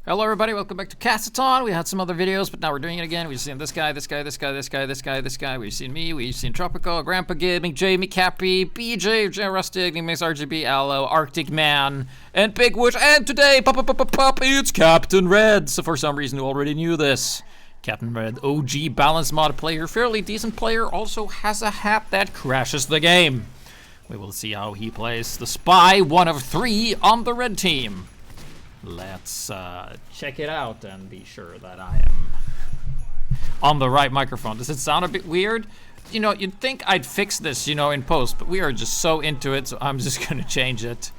Hello everybody, welcome back to Castaton. We had some other videos, but now we're doing it again. We've seen this guy, this guy, this guy, this guy, this guy, this guy. We've seen me, we've seen Tropical, Grandpa Gaming, Jamie, Cappy, BJ, J Rustic, Mix RGB, Aloe, Arctic Man, and Big Witch. And today, it's Captain Red. So for some reason you already knew this. Captain Red, OG Balancemod player, fairly decent player, also has a hat that crashes the game. We will see how he plays the spy, one of 3 on the red team. Let's check it out and be sure that I am on the right microphone. Does it sound a bit weird? You know, you'd think I'd fix this, you know, in post, but we are just so into it, so I'm just gonna change it.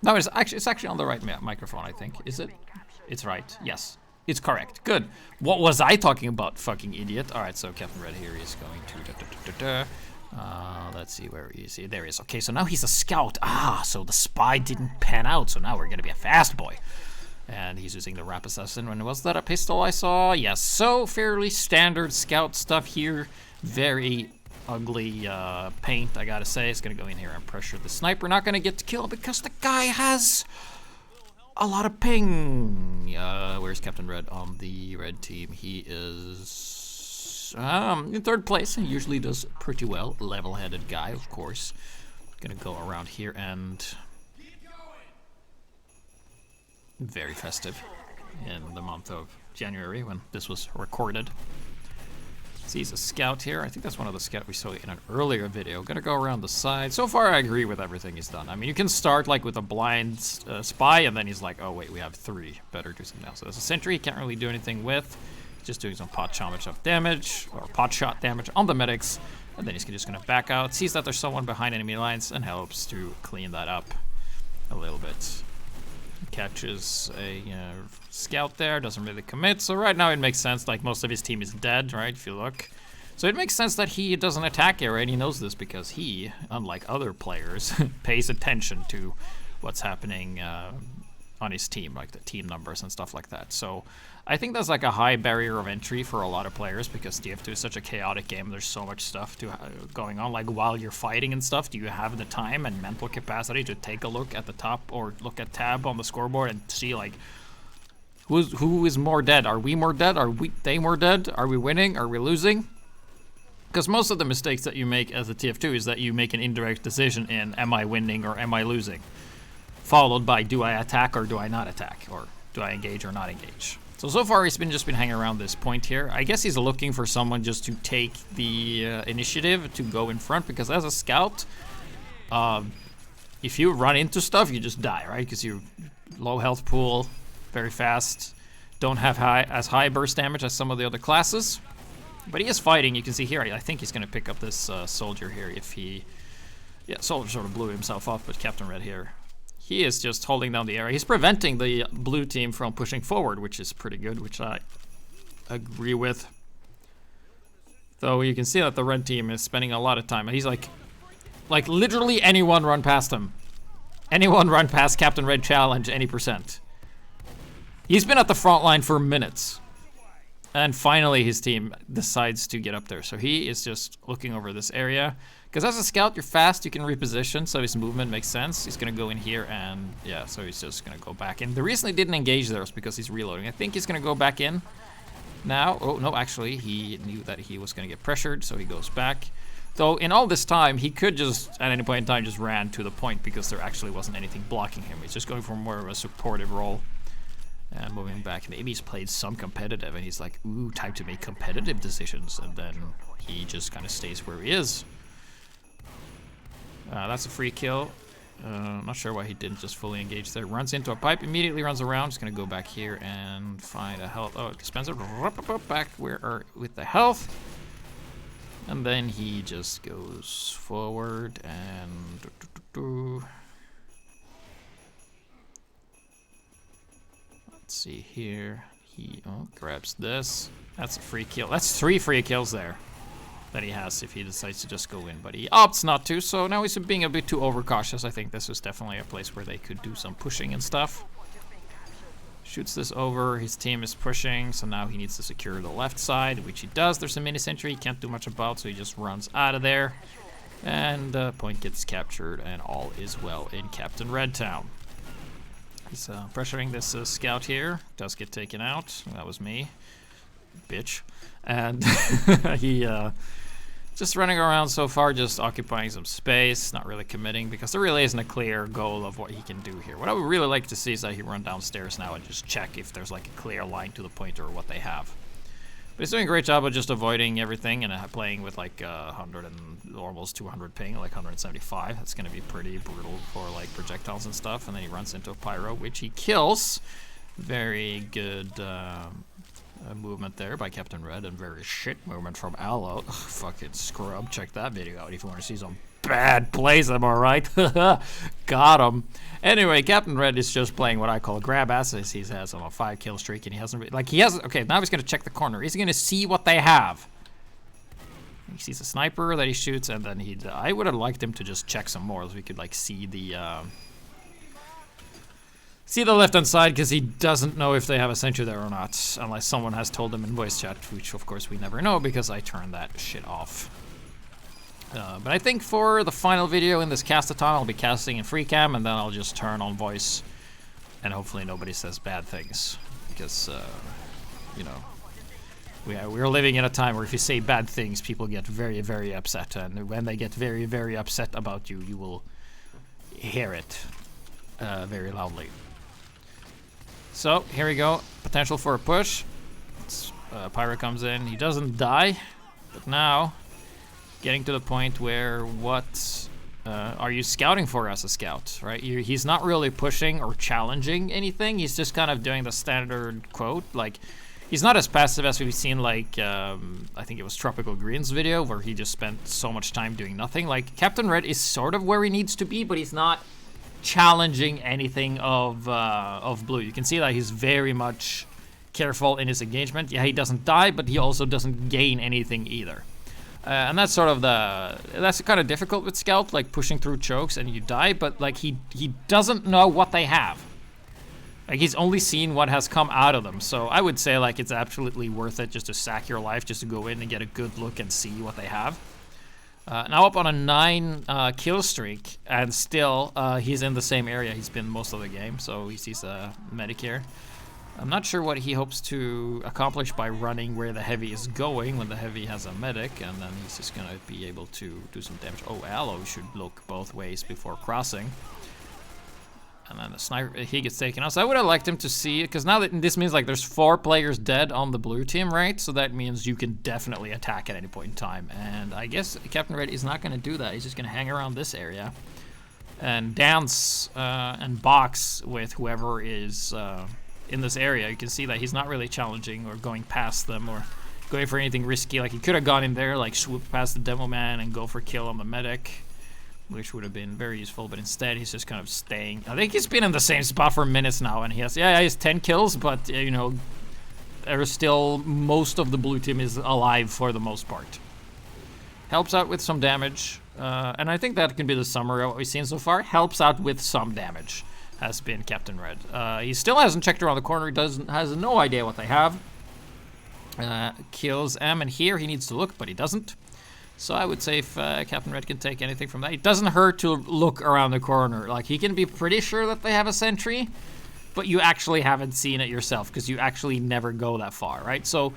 No, it's actually on the right microphone, I think. Is it? It's right. Yes, it's correct. Good. What was I talking about, fucking idiot? All right, so Captain Red here is going to let's see, where is he? There he is. Okay, so now he's a scout. So the spy didn't pan out, so now we're gonna be a fast boy. And he's using the Rap Assassin. When was that a pistol I saw? Yes, so fairly standard scout stuff here. Very ugly paint, I gotta say. It's gonna go in here and pressure the sniper. Not gonna get to kill because the guy has a lot of ping. Where's Captain Red on the red team? He is in 3rd place. He usually does pretty well. Level-headed guy, of course. Gonna go around here and very festive in the month of January when this was recorded. So he's a scout here. I think that's one of the scouts we saw in an earlier video. Gonna go around the side. So far I agree with everything he's done. I mean, you can start like with a blind spy and then he's like, oh wait, we have 3. Better do something else. So there's a sentry he can't really do anything with. Just doing some pot shot damage on the medics, and then he's just gonna back out, sees that there's someone behind enemy lines, and helps to clean that up a little bit. Catches a scout there, doesn't really commit, so right now it makes sense, like most of his team is dead, right, if you look. So it makes sense that he doesn't attack here, and he knows this because he, unlike other players, pays attention to what's happening on his team, like the team numbers and stuff like that. So I think that's like a high barrier of entry for a lot of players because TF2 is such a chaotic game. There's so much stuff going on, like while you're fighting and stuff. Do you have the time and mental capacity to take a look at the top or look at tab on the scoreboard and see like who is more dead? Are we more dead? Are they more dead? Are we winning? Are we losing? Because most of the mistakes that you make as a TF2 is that you make an indirect decision in am I winning or am I losing? Followed by do I attack or do I not attack? Or do I engage or not engage? So far he's just been hanging around this point here. I guess he's looking for someone just to take the initiative to go in front because as a scout, if you run into stuff, you just die, right? Because you're low health pool, very fast, don't have as high burst damage as some of the other classes. But he is fighting, you can see here, I think he's gonna pick up this soldier here if he... Yeah, soldier sort of blew himself off, but Captain Red here, he is just holding down the area. He's preventing the blue team from pushing forward, which is pretty good, which I agree with. Though you can see that the red team is spending a lot of time. He's like literally anyone run past him. Anyone run past Captain Red challenge any percent. He's been at the front line for minutes. And finally his team decides to get up there. So he is just looking over this area. Because as a scout, you're fast, you can reposition, so his movement makes sense. He's gonna go in here and, yeah, so he's just gonna go back in. The reason he didn't engage there is because he's reloading. I think he's gonna go back in now. Oh, no, actually, he knew that he was gonna get pressured, so he goes back. Though, in all this time, he could just, at any point in time, just ran to the point because there actually wasn't anything blocking him. He's just going for more of a supportive role. And moving back, maybe he's played some competitive, and he's like, ooh, time to make competitive decisions. And then he just kind of stays where he is. That's a free kill. Not sure why he didn't just fully engage there. Runs into a pipe, immediately runs around. Just gonna go back here and find a health. Oh, dispenser. Back with the health. And then he just goes forward and... Let's see here. He grabs this. That's a free kill. That's 3 free kills there that he has if he decides to just go in, but he opts not to, so now he's being a bit too overcautious. I think this is definitely a place where they could do some pushing and stuff. Shoots this over, his team is pushing, so now he needs to secure the left side, which he does. There's a mini sentry he can't do much about, so he just runs out of there. And point gets captured, and all is well in Captain Red Town. He's pressuring this scout here. Does get taken out. That was me. Bitch. And he just running around so far, just occupying some space, not really committing, because there really isn't a clear goal of what he can do here. What I would really like to see is that he run downstairs now and just check if there's like a clear line to the pointer or what they have. But he's doing a great job of just avoiding everything and playing with like 100 and almost 200 ping, like 175. That's going to be pretty brutal for like projectiles and stuff. And then he runs into a pyro, which he kills. Very good movement there by Captain Red, and very shit movement from Aloe. Ugh, fucking scrub. Check that video out if you want to see some bad plays, am I right? Got him. Anyway, Captain Red is just playing what I call grab asses. He has a 5 kill streak, and he hasn't okay, now he's gonna check the corner. He's gonna see what they have. He sees a sniper that he shoots, and then I would have liked him to just check some more so we could like see the left-hand side, because he doesn't know if they have a sentry there or not, unless someone has told him in voice chat, which of course we never know because I turned that shit off. But I think for the final video in this Castaton, I'll be casting in free cam, and then I'll just turn on voice, and hopefully nobody says bad things, because, you know, we're living in a time where if you say bad things, people get very, very upset, and when they get very, very upset about you, you will hear it very loudly. So, here we go. Potential for a push. Pyro comes in. He doesn't die, but now getting to the point where what are you scouting for as a scout, right? He's not really pushing or challenging anything. He's just kind of doing the standard quote. Like, he's not as passive as we've seen, like, I think it was Tropical Green's video, where he just spent so much time doing nothing. Like, Captain Red is sort of where he needs to be, but he's not challenging anything of blue. You can see that he's very much careful in his engagement. Yeah, he doesn't die, but he also doesn't gain anything either. And that's sort of that's kind of difficult with Scout, like pushing through chokes and you die, but like he doesn't know what they have. Like, he's only seen what has come out of them. So I would say like it's absolutely worth it just to sack your life, just to go in and get a good look and see what they have. Now up on a 9 kill streak, and still he's in the same area he's been most of the game, so he sees a medic here. I'm not sure what he hopes to accomplish by running where the heavy is going when the heavy has a medic, and then he's just gonna be able to do some damage. Oh, Aloe should look both ways before crossing. And then the sniper, he gets taken out. So I would have liked him to see it, because now that this means like there's 4 players dead on the blue team, right? So that means you can definitely attack at any point in time. And I guess Captain Red is not going to do that. He's just going to hang around this area and dance and box with whoever is in this area. You can see that he's not really challenging or going past them or going for anything risky. Like, he could have gone in there, like swoop past the demo man and go for kill on the medic, which would have been very useful, but instead he's just kind of staying. I think he's been in the same spot for minutes now, and he has 10 kills, but you know, there's still most of the blue team is alive for the most part. Helps out with some damage, and I think that can be the summary of what we've seen so far. Helps out with some damage has been Captain Red. He still hasn't checked around the corner. He has no idea what they have. Kills M, and here he needs to look, but he doesn't. So I would say if Captain Red can take anything from that, it doesn't hurt to look around the corner. Like, he can be pretty sure that they have a sentry, but you actually haven't seen it yourself because you actually never go that far, right? So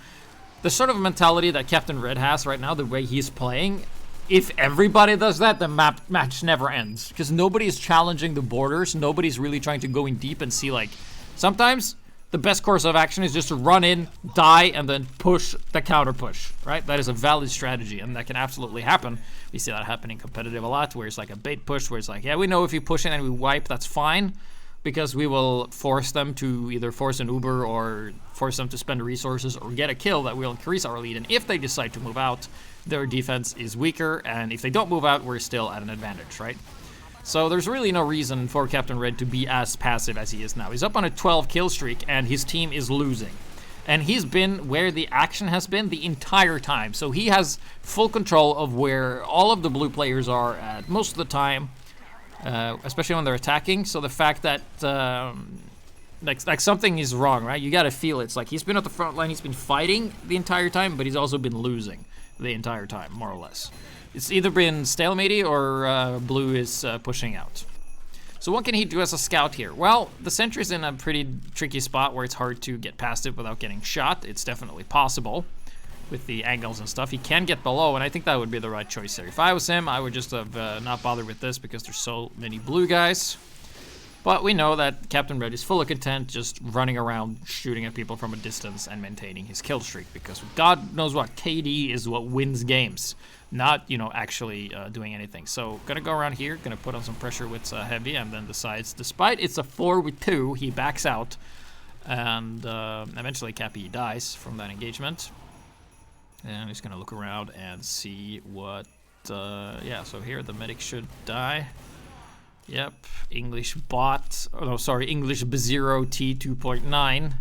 the sort of mentality that Captain Red has right now, the way he's playing, if everybody does that, the match never ends, because nobody's challenging the borders. Nobody's really trying to go in deep and see, like, sometimes the best course of action is just to run in, die, and then push the counter push, right? That is a valid strategy, and that can absolutely happen. We see that happening competitive a lot, where it's like a bait push, where it's like, yeah, we know if you push in and we wipe, that's fine, because we will force them to either force an Uber or force them to spend resources or get a kill that will increase our lead. And if they decide to move out, their defense is weaker, and if they don't move out, we're still at an advantage, right? So there's really no reason for Captain Red to be as passive as he is now. He's up on a 12 kill streak, and his team is losing. And he's been where the action has been the entire time. So he has full control of where all of the blue players are at most of the time, especially when they're attacking. So the fact that like something is wrong, right? You gotta feel it. It's like he's been at the front line, he's been fighting the entire time, but he's also been losing the entire time, more or less. It's either been stalemate or blue is pushing out. So what can he do as a scout here? Well, the sentry's in a pretty tricky spot where it's hard to get past it without getting shot. It's definitely possible with the angles and stuff. He can get below, and I think that would be the right choice there. If I was him, I would just have not bothered with this because there's so many blue guys. But we know that Captain Red is fully content just running around shooting at people from a distance and maintaining his kill streak, because God knows what, KD is what wins games, not, you know, actually doing anything. So gonna go around here, gonna put on some pressure with heavy, and then decides, despite it's a 4-2, he backs out, and eventually Cappy dies from that engagement. And he's gonna look around and see what, yeah, so here the medic should die. Yep, English bot, oh no, sorry, English B0 T2.9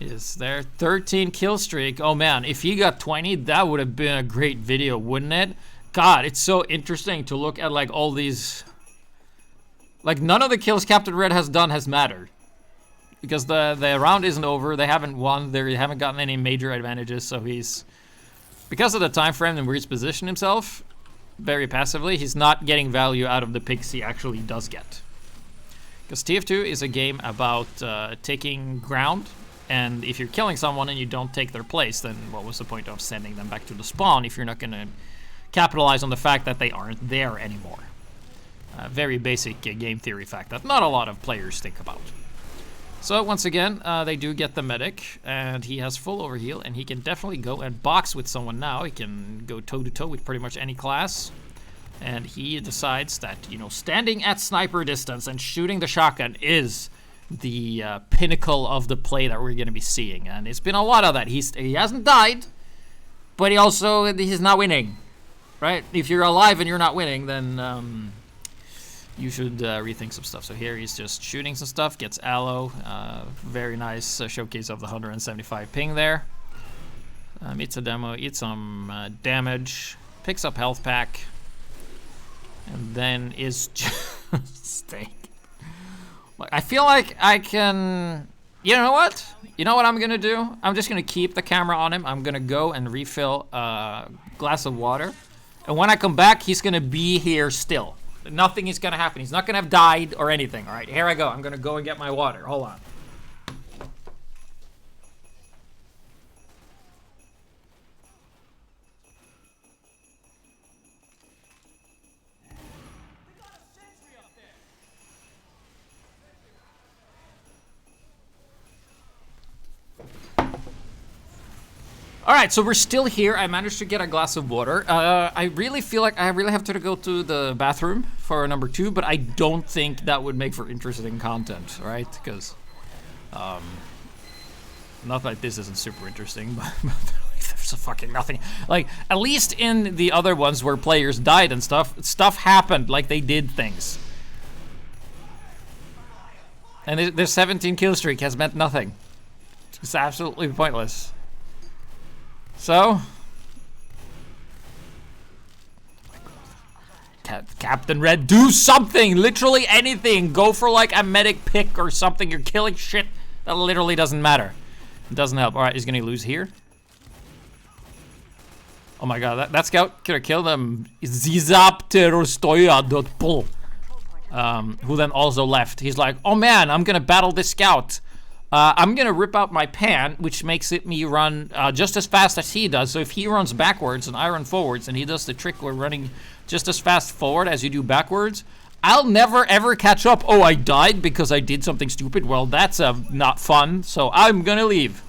is there. 13 kill streak. Oh man, if he got 20, that would have been a great video, wouldn't it? God, it's so interesting to look at like all these, like none of the kills Captain Red has done has mattered. Because the round isn't over, they haven't won, they haven't gotten any major advantages, so he's, because of the time frame and where he's positioned himself, very passively, he's not getting value out of the picks he actually does get. Because TF2 is a game about taking ground, and if you're killing someone and you don't take their place, then what was the point of sending them back to the spawn if you're not going to capitalize on the fact that they aren't there anymore? Very basic game theory fact that not a lot of players think about. So once again, they do get the medic, and he has full overheal, and he can definitely go and box with someone now. He can go toe-to-toe with pretty much any class, and he decides that, you know, standing at sniper distance and shooting the shotgun is the pinnacle of the play that we're going to be seeing, and it's been a lot of that. He hasn't died, but he's not winning, right? If you're alive and you're not winning, then you should rethink some stuff. So here he's just shooting some stuff, gets aloe. Very nice showcase of the 175 ping there. Meets a demo, eats some damage, picks up health pack, and then is just staying. I feel like I can, you know what? You know what I'm gonna do? I'm just gonna keep the camera on him. I'm gonna go and refill a glass of water. And when I come back, he's gonna be here still. Nothing is gonna happen. He's not gonna have died or anything. All right, here I go. I'm gonna go and get my water. Hold on. All right, so we're still here. I managed to get a glass of water. I really feel like I really have to go to the bathroom for number 2, but I don't think that would make for interesting content, right? Because, not that this isn't super interesting, but there's a fucking nothing. Like, at least in the other ones where players died and stuff happened, like they did things. And their 17 kill streak has meant nothing. It's absolutely pointless. So, Captain Red, do something! Literally anything! Go for like a medic pick or something. You're killing shit that literally doesn't matter. It doesn't help. Alright, he's gonna lose here. Oh my god, that scout could have killed him. Zizapterostoya.pull. Who then also left. He's like, oh man, I'm gonna battle this scout. I'm gonna rip out my pan, which makes me run just as fast as he does. So if he runs backwards and I run forwards, and he does the trick where running just as fast forward as you do backwards, I'll never ever catch up. Oh, I died because I did something stupid. Well, that's not fun, so I'm gonna leave.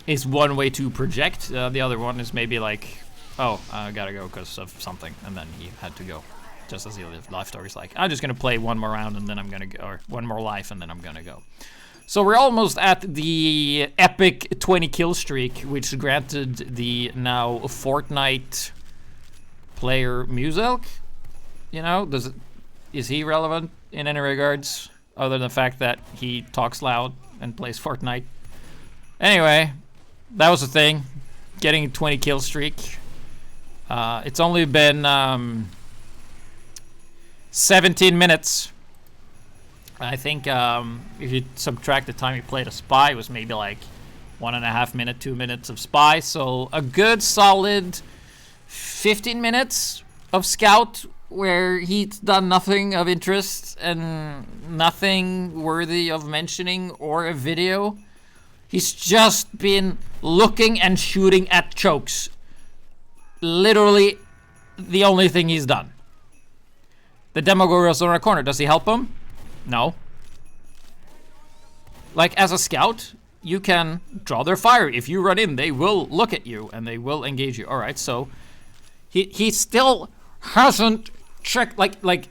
Is one way to project. The other one is maybe like, oh, I gotta go because of something, and then he had to go. Just as he left, or he's like, I'm just gonna play one more round and then I'm gonna go, or one more life and then I'm gonna go. So we're almost at the epic 20 kill streak, which granted the now Fortnite player Muselk. You know, is he relevant in any regards, other than the fact that he talks loud and plays Fortnite? Anyway, that was the thing, getting a 20 kill streak. It's only been 17 minutes. I think if you subtract the time he played a spy, it was maybe like 1.5 minutes, 2 minutes of spy. So a good solid 15 minutes of scout where he's done nothing of interest and nothing worthy of mentioning or a video. He's just been looking and shooting at chokes. Literally the only thing he's done. The Demogorgon's on a corner. Does he help him? No. Like, as a scout, you can draw their fire. If you run in, they will look at you and they will engage you. All right, so he still hasn't checked, like,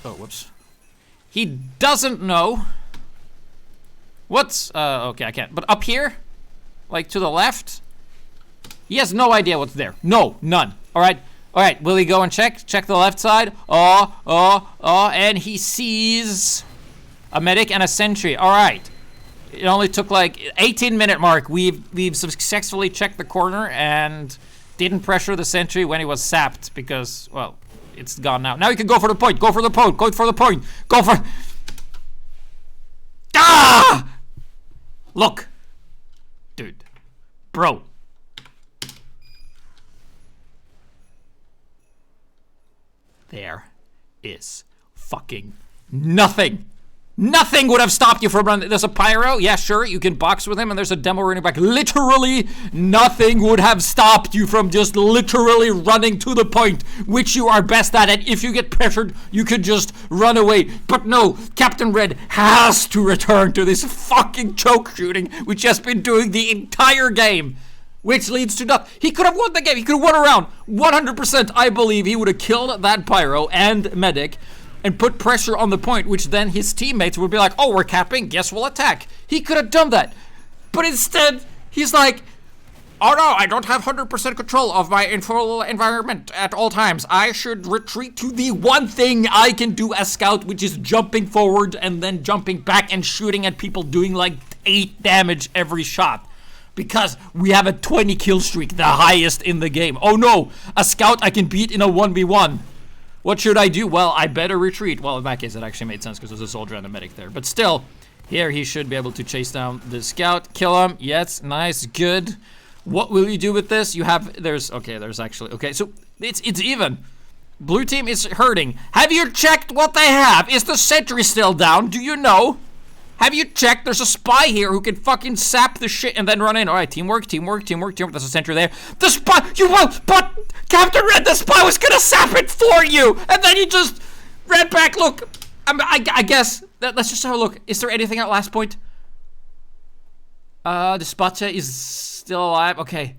oh, whoops. He doesn't know what's, okay, I can't. But up here, like to the left, he has no idea what's there. No, none. All right, will he go and check the left side? And he sees a medic and a sentry. All right. It only took like 18-minute mark. We've successfully checked the corner and didn't pressure the sentry when he was sapped because, well, it's gone now. Now you can go for the point. Go for the point. Go for the point. Go for... Ah! Look. Dude. Bro. There is fucking nothing. Nothing would have stopped you from running. There's a pyro. Yeah, sure. You can box with him and there's a demo running back. Literally nothing would have stopped you from just literally running to the point, which you are best at. And if you get pressured, you could just run away. But no, Captain Red has to return to this fucking choke shooting, which has been doing the entire game. Which leads to nothing. He could have won the game. He could have won a round. 100%, I believe he would have killed that pyro and medic and put pressure on the point, which then his teammates would be like, oh, we're capping, guess we'll attack. He could have done that. But instead, he's like, oh no, I don't have 100% control of my environment at all times. I should retreat to the one thing I can do as scout, which is jumping forward and then jumping back and shooting at people doing like 8 damage every shot. Because we have a 20 kill streak, the highest in the game. Oh no, a scout I can beat in a 1v1. What should I do? Well, I better retreat. Well, in that case, it actually made sense because there's a soldier and a medic there. But still, here he should be able to chase down the scout, kill him. Yes, nice, good. What will you do with this? You have, there's actually, okay, so it's even. Blue team is hurting. Have you checked what they have? Is the sentry still down? Do you know? Have you checked? There's a spy here who can fucking sap the shit and then run in. All right, teamwork. There's a sentry there. The spy, but Captain Red, the spy was gonna sap it for you, and then you just ran back. Look, I guess let's just have a look. Is there anything at last point? The Spacha is still alive. Okay.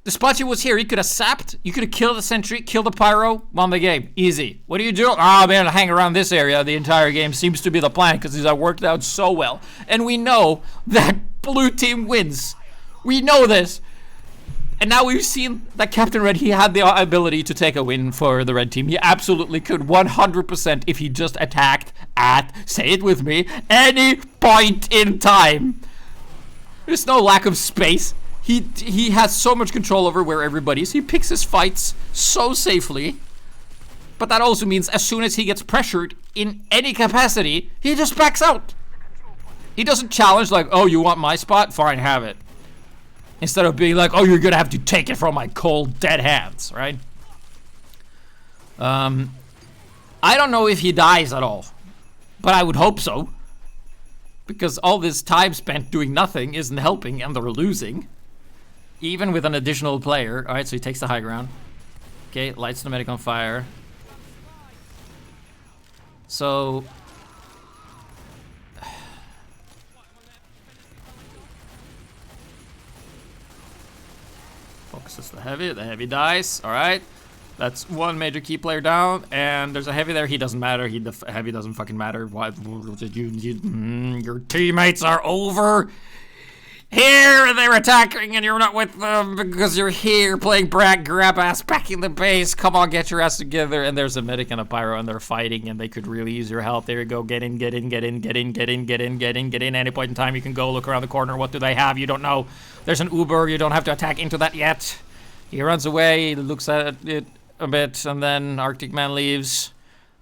The Spacha was here. He could have sapped. You could have killed the sentry, killed the pyro, won the game. Easy. What do you do? Oh, man, hang around this area the entire game seems to be the plan because these are worked out so well. And we know that blue team wins. We know this. And now we've seen that Captain Red, he had the ability to take a win for the red team. He absolutely could 100% if he just attacked at, say it with me, any point in time. There's no lack of space. He has so much control over where everybody is. He picks his fights so safely. But that also means as soon as he gets pressured in any capacity, he just backs out. He doesn't challenge like, oh, you want my spot? Fine, have it. Instead of being like, oh, you're gonna have to take it from my cold, dead hands, right? I don't know if he dies at all. But I would hope so. Because all this time spent doing nothing isn't helping and they're losing. Even with an additional player. Alright, so he takes the high ground. Okay, lights the medic on fire. So... focuses the heavy dies. Alright. That's one major key player down, and there's a heavy there. He doesn't matter. The heavy doesn't fucking matter. What? Your teammates are over here, and they're attacking, and you're not with them because you're here playing grab ass back in the base. Come on, get your ass together. And there's a medic and a pyro, and they're fighting, and they could really use your help. There you go. Get in. Any point in time, you can go look around the corner. What do they have? You don't know. There's an Uber. You don't have to attack into that yet. He runs away. He looks at it a bit, and then Arctic Man leaves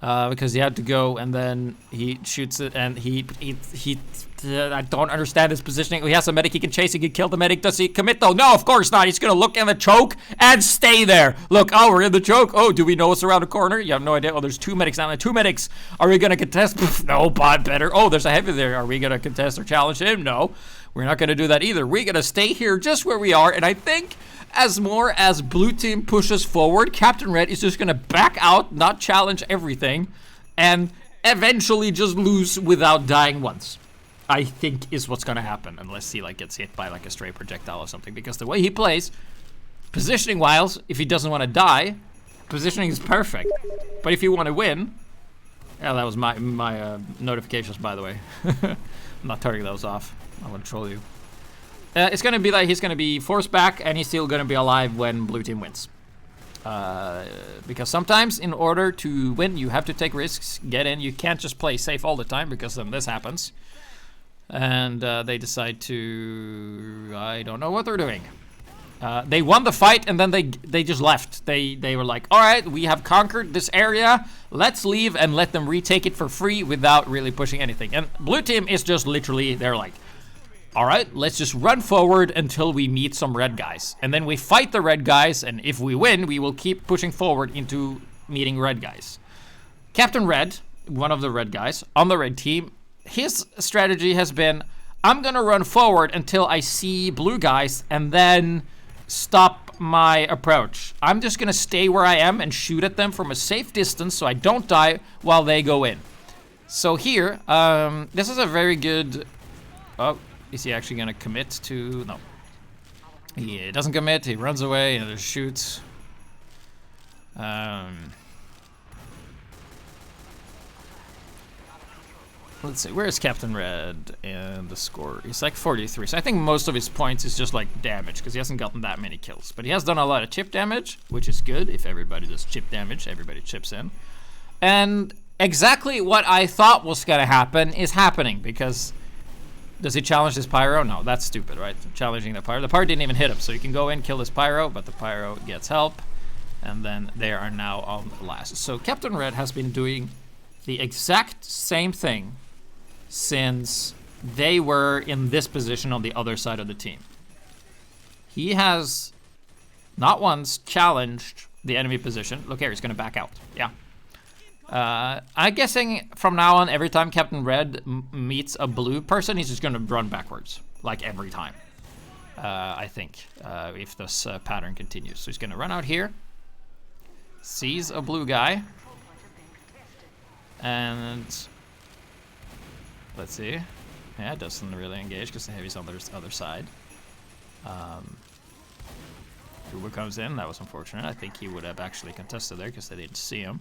because he had to go, and then he shoots it, and he I don't understand his positioning. He has a medic he can chase. He can kill the medic. Does he commit though? No, of course not. He's gonna look in the choke and stay there. Look, oh, we're in the choke. Oh, do we know what's around the corner? You have no idea. Oh, there's 2 medics down there. 2 medics. Are we gonna contest? Pff, no, but better. Oh, there's a heavy there. Are we gonna contest or challenge him? No, we're not gonna do that either. We're gonna stay here just where we are. And I think as more as blue team pushes forward, Captain Red is just gonna back out, not challenge everything, and eventually just lose without dying once. I think is what's gonna happen, unless he like gets hit by like a stray projectile or something. Because the way he plays, positioning wise, if he doesn't want to die, positioning is perfect. But if you want to win, yeah, that was my notifications, by the way. I'm not turning those off. I want to troll you. It's gonna be like he's gonna be forced back, and he's still gonna be alive when blue team wins. Because sometimes in order to win, you have to take risks, get in. You can't just play safe all the time, because then this happens. And they decide to, I don't know what they're doing. They won the fight, and then they just left. They were like, all right, we have conquered this area. Let's leave and let them retake it for free without really pushing anything. And blue team is just literally, they're like, all right, let's just run forward until we meet some red guys. And then we fight the red guys, and if we win, we will keep pushing forward into meeting red guys. Captain Red, one of the red guys on the red team, his strategy has been, I'm gonna run forward until I see blue guys and then stop my approach. I'm just gonna stay where I am and shoot at them from a safe distance so I don't die while they go in. So here, this is a very good, oh, is he actually gonna commit to, no. He doesn't commit, he runs away and just shoots. Let's see, where is Captain Red and the score? He's like 43, so I think most of his points is just like damage, because he hasn't gotten that many kills. But he has done a lot of chip damage, which is good. If everybody does chip damage, everybody chips in. And exactly what I thought was gonna happen is happening, because does he challenge this pyro? No, that's stupid, right? Challenging the pyro. The pyro didn't even hit him, so you can go in, kill this pyro, but the pyro gets help. And then they are now on the last. So Captain Red has been doing the exact same thing since they were in this position on the other side of the team. He has not once challenged the enemy position. Look here, he's gonna back out. Yeah. I'm guessing from now on, every time Captain Red meets a blue person, he's just gonna run backwards, like every time. I think, if this pattern continues. So he's gonna run out here, sees a blue guy, and let's see. Yeah, doesn't really engage because the heavy's on the other side. Uber comes in. That was unfortunate. I think he would have actually contested there because they didn't see him.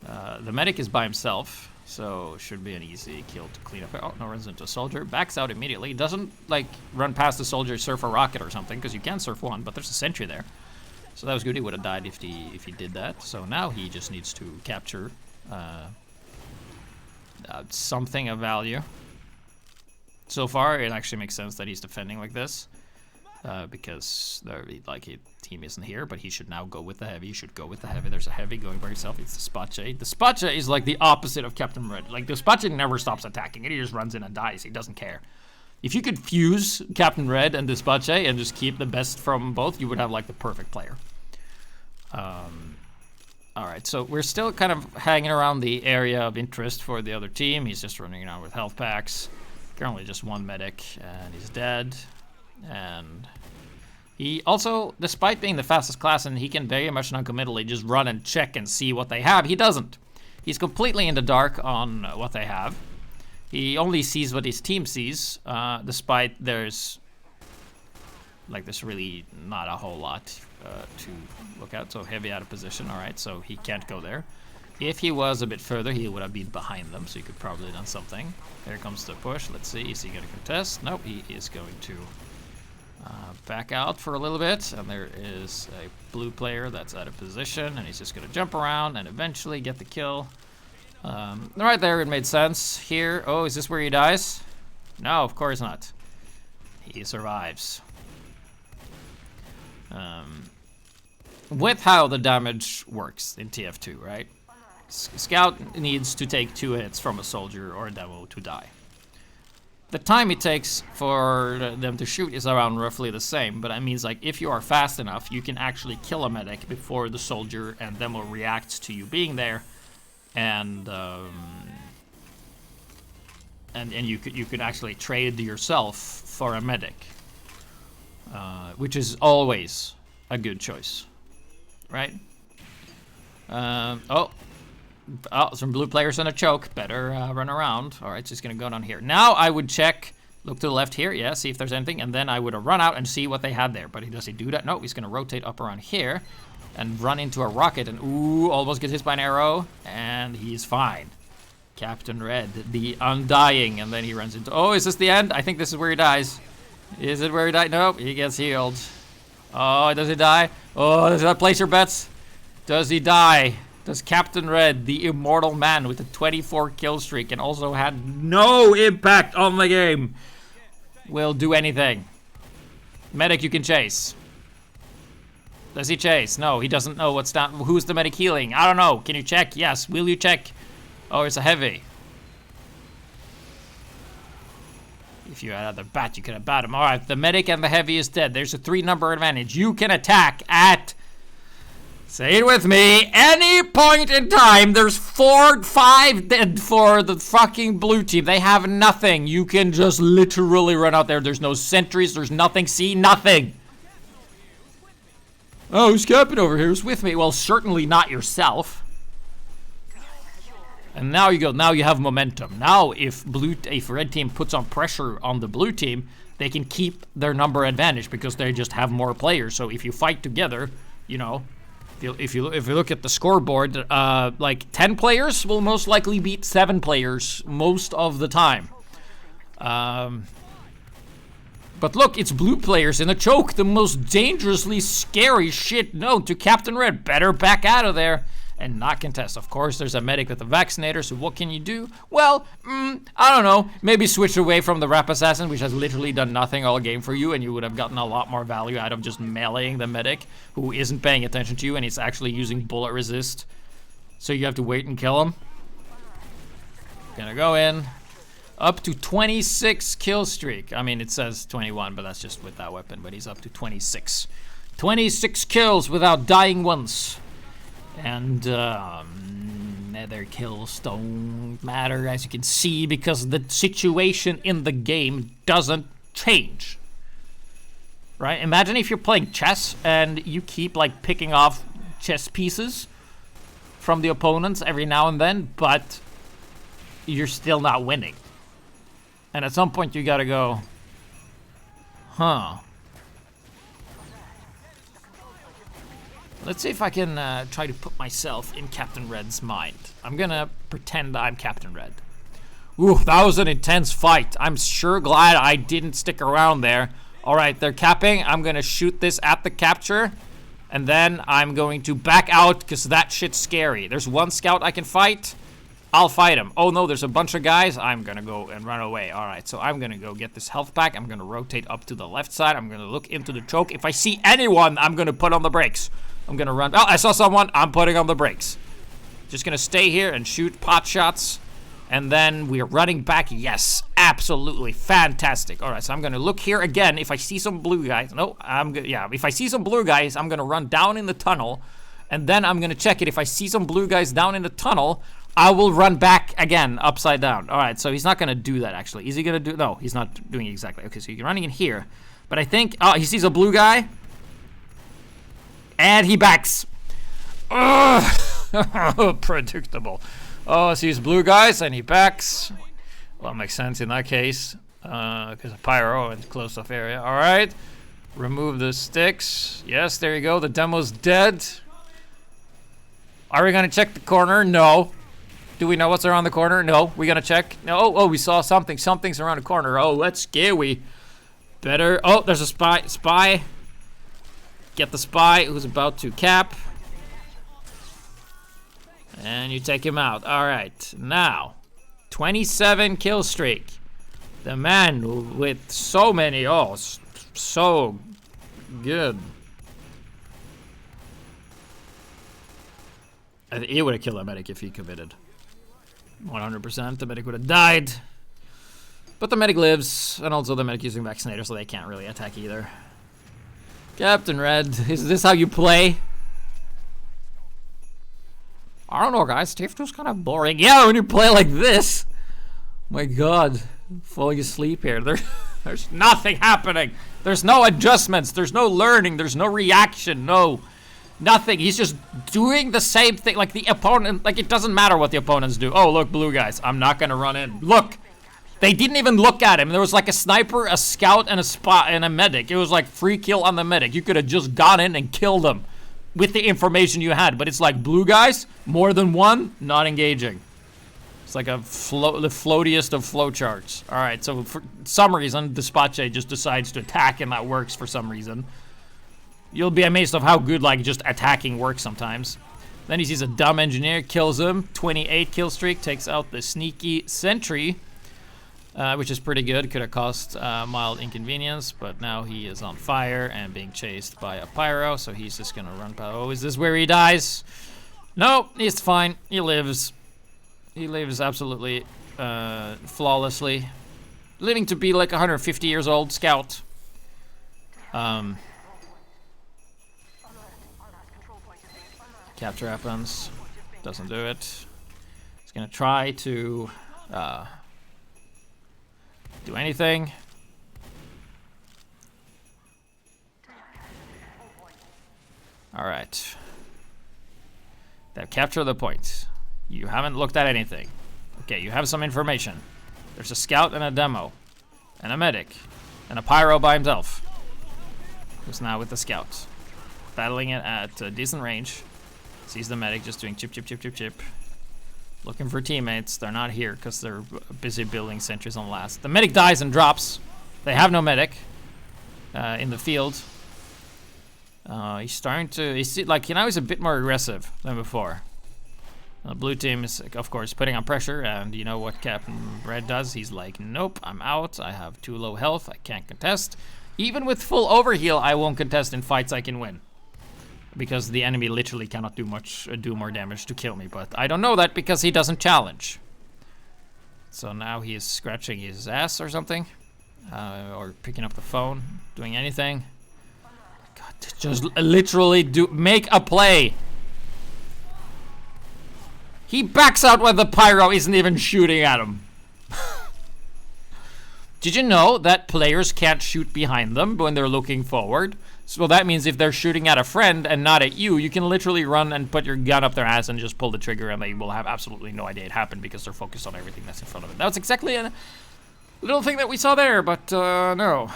The medic is by himself, so should be an easy kill to clean up. Oh, no, runs into a soldier. Backs out immediately. Doesn't, like, run past the soldier, surf a rocket or something, because you can surf one, but there's a sentry there. So that was good. He would have died if he did that. So now he just needs to capture something of value. So far, it actually makes sense that he's defending like this, because his team isn't here, but he should now go with the heavy. He should go with the heavy. There's a heavy going by himself. It's the Spache. The Spache is like the opposite of Captain Red. Like, the Spache never stops attacking it. He just runs in and dies. He doesn't care. If you could fuse Captain Red and the Spache and just keep the best from both, you would have like the perfect player. Alright, so we're still kind of hanging around the area of interest for the other team. He's just running around with health packs. Currently just one medic, and he's dead. And he also, despite being the fastest class, and he can very much non-committally just run and check and see what they have, he doesn't. He's completely in the dark on what they have. He only sees what his team sees, despite there's really not a whole lot to look at. So heavy out of position, all right, so he can't go there. If he was a bit further, he would have been behind them, so he could probably have done something. Here comes the push. Let's see, is he going to contest? Nope, he is going to back out for a little bit, and there is a blue player that's out of position, and he's just going to jump around and eventually get the kill. Right there, it made sense. Here, oh, is this where he dies? No, of course not. He survives. With how the damage works in TF2, right? Scout needs to take 2 hits from a soldier or a demo to die. The time it takes for them to shoot is around roughly the same, but that means like if you are fast enough, you can actually kill a medic before the soldier and then will react to you being there, and you could actually trade yourself for a medic, which is always a good choice, right? Oh, some blue players in a choke. Better run around. All right, so he's gonna go down here. Now I would check, look to the left here, yeah, see if there's anything, and then I would run out and see what they had there. But does he do that? No, he's gonna rotate up around here and run into a rocket, and ooh, almost gets hit by an arrow, and he's fine. Captain Red, the undying, and then he runs into, oh, is this the end? I think this is where he dies. Is it where he died? Nope, he gets healed. Oh, does he die? Oh, does that place your bets? Does he die? Does Captain Red, the immortal man with a 24 kill streak and also had no impact on the game, will do anything? Medic you can chase. Does he chase? No, he doesn't know what's down. Who's the medic healing? I don't know. Can you check? Yes. Will you check? Oh, it's a heavy. If you had other bat, you could have bat him. All right, the medic and the heavy is dead. There's a 3-number advantage. You can attack at, say it with me, any point in time. There's 4, 5 dead for the fucking blue team. They have nothing. You can just literally run out there. There's no sentries. There's nothing. See, nothing. Oh, who's camping over here? Who's with me? Well, certainly not yourself. And now you go. Now you have momentum. Now, if red team puts on pressure on the blue team, they can keep their number advantage because they just have more players. So if you fight together, you know, if you look at the scoreboard, like 10 players will most likely beat 7 players most of the time. But look, it's blue players in a choke, the most dangerously scary shit known to Captain Red. Better back out of there and not contest. Of course, there's a medic with a vaccinator, so what can you do? Well, I don't know. Maybe switch away from the Rap Assassin, which has literally done nothing all game for you, and you would have gotten a lot more value out of just meleeing the medic, who isn't paying attention to you, and he's actually using bullet resist. So you have to wait and kill him. Gonna go in. Up to 26 kill streak. I mean, it says 21, but that's just with that weapon, but he's up to 26. 26 kills without dying once. And nether kills don't matter, as you can see, because the situation in the game doesn't change. Right? Imagine if you're playing chess and you keep like picking off chess pieces from the opponents every now and then, but you're still not winning. And at some point you gotta go, huh. Let's see if I can try to put myself in Captain Red's mind. I'm gonna pretend I'm Captain Red. Ooh, that was an intense fight. I'm sure glad I didn't stick around there. All right, they're capping. I'm gonna shoot this at the capture. And then I'm going to back out because that shit's scary. There's one scout I can fight. I'll fight him. Oh no, there's a bunch of guys. I'm gonna go and run away. All right, so I'm gonna go get this health pack. I'm gonna rotate up to the left side. I'm gonna look into the choke. If I see anyone, I'm gonna put on the brakes. I'm gonna run. Oh, I saw someone. I'm putting on the brakes. Just gonna stay here and shoot pot shots. And then we're running back. Yes, absolutely fantastic. All right, so I'm gonna look here again. If I see some blue guys, no, yeah. If I see some blue guys, I'm gonna run down in the tunnel, and then I'm gonna check it. If I see some blue guys down in the tunnel, I will run back again, upside down. All right, so he's not gonna do that actually. Is he gonna do? No, he's not doing it exactly. Okay, so you're running in here, but I think, oh, he sees a blue guy, and he backs. Ugh. Predictable. Oh, sees blue guys and he backs. Well, that makes sense in that case, because of pyro and close off area. All right, remove the sticks. Yes, there you go. The demo's dead. Are we gonna check the corner? No. Do we know what's around the corner? No. We gonna check? No. Oh, we saw something. Something's around the corner. Oh, that's scary. Better. Oh, there's a spy. Spy. Get the spy who's about to cap. And you take him out. All right. Now, 27 kill streak. The man with so many. Oh, so good. I think he would have killed that medic if he committed. 100%. The medic would have died. But the medic lives, and also the medic using vaccinator, so they can't really attack either. Captain Red, is this how you play? I don't know, guys. TF2's kind of boring. Yeah, when you play like this. My God, falling asleep here. There's nothing happening. There's no adjustments. There's no learning. There's no reaction. No, nothing. He's just doing the same thing. Like the opponent, like it doesn't matter what the opponents do. Oh, look, blue guys. I'm not gonna run in. Look, they didn't even look at him. There was like a sniper, a scout, and a spot and a medic. It was like free kill on the medic. You could have just gone in and killed them with the information you had. But it's like blue guys, more than one, not engaging. It's like the floatiest of flowcharts. All right, so for some reason, Despache just decides to attack, and that works for some reason. You'll be amazed of how good like just attacking works sometimes. Then he sees a dumb engineer, kills him. 28 kill streak, takes out the sneaky sentry, which is pretty good. Could have caused mild inconvenience, but now he is on fire and being chased by a pyro, so he's just gonna run. Oh, is this where he dies? No, he's fine. He lives. He lives absolutely flawlessly. Living to be like 150 years old, scout. Capture happens. Doesn't do it. He's gonna try to do anything. Alright. They've captured the point. You haven't looked at anything. Okay, you have some information. There's a scout and a demo. And a medic. And a pyro by himself. Who's now with the scout. Battling it at a decent range. Sees the medic just doing chip, chip, chip, chip, chip. Looking for teammates. They're not here because they're busy building sentries on last. The medic dies and drops. They have no medic in the field. He's starting to... He's like, you know, he's a bit more aggressive than before. The blue team is, of course, putting on pressure, and you know what Captain Red does? He's like, nope, I'm out. I have too low health. I can't contest. Even with full overheal, I won't contest in fights I can win. Because the enemy literally cannot do more damage to kill me. But I don't know that because he doesn't challenge. So now he is scratching his ass or something. Or picking up the phone, doing anything. God, just literally make a play. He backs out when the pyro isn't even shooting at him. Did you know that players can't shoot behind them when they're looking forward? So that means if they're shooting at a friend and not at you, you can literally run and put your gun up their ass and just pull the trigger, and they will have absolutely no idea it happened because they're focused on everything that's in front of it. That was exactly a little thing that we saw there, but no.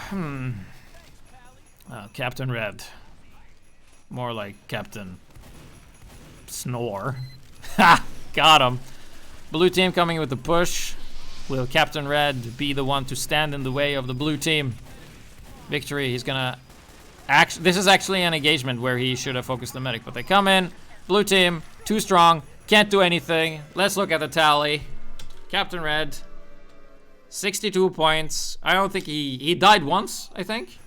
Captain Red. More like Captain Snore. Ha! Got him. Blue team coming with the push. Will Captain Red be the one to stand in the way of the blue team? Victory. He's gonna... This is actually an engagement where he should have focused the medic, but they come in. Blue team, too strong, can't do anything. Let's look at the tally. Captain Red, 62 points. I don't think he died once, I think.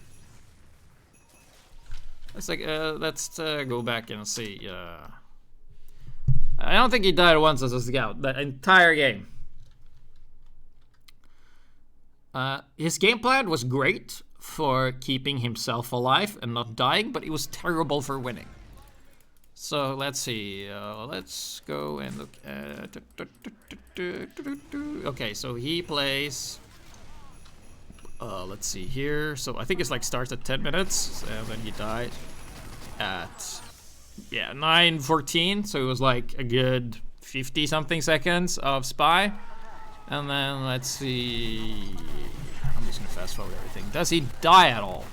Let's go back and see. I don't think he died once as a scout, the entire game. His game plan was great for keeping himself alive and not dying, but it was terrible for winning. So let's see. Let's go and look at... Okay, so he plays... let's see here. So I think it's like starts at 10 minutes, and then he died at... Yeah, 9:14, so it was like a good 50-something seconds of spy. And then, let's see... I'm just gonna fast forward everything. Does he die at all?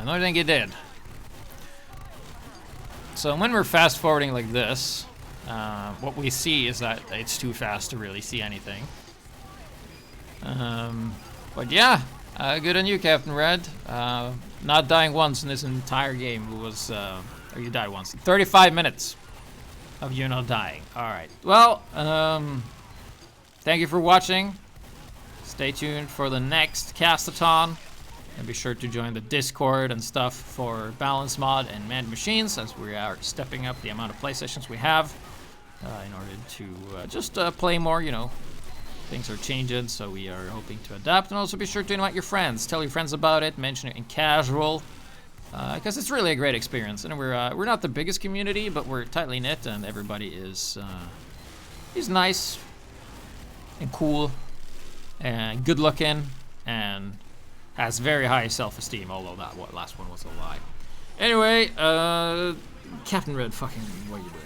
No, I think he did. So when we're fast forwarding like this, what we see is that it's too fast to really see anything. But yeah, good on you, Captain Red. Not dying once in this entire game. It was, or you died once. 35 minutes of you not dying. All right. Well, thank you for watching. Stay tuned for the next Castaton. And be sure to join the Discord and stuff for Balancemod and Manned Machines, as we are stepping up the amount of play sessions we have in order to just play more, you know, Things are changing, so we are hoping to adapt. And also be sure to invite your friends. Tell your friends about it. Mention it in casual. Because it's really a great experience. And we're not the biggest community, but we're tightly knit, and everybody is nice and cool and good looking and has very high self-esteem, although that last one was a lie. Anyway, Captain Red, fucking, what are you doing?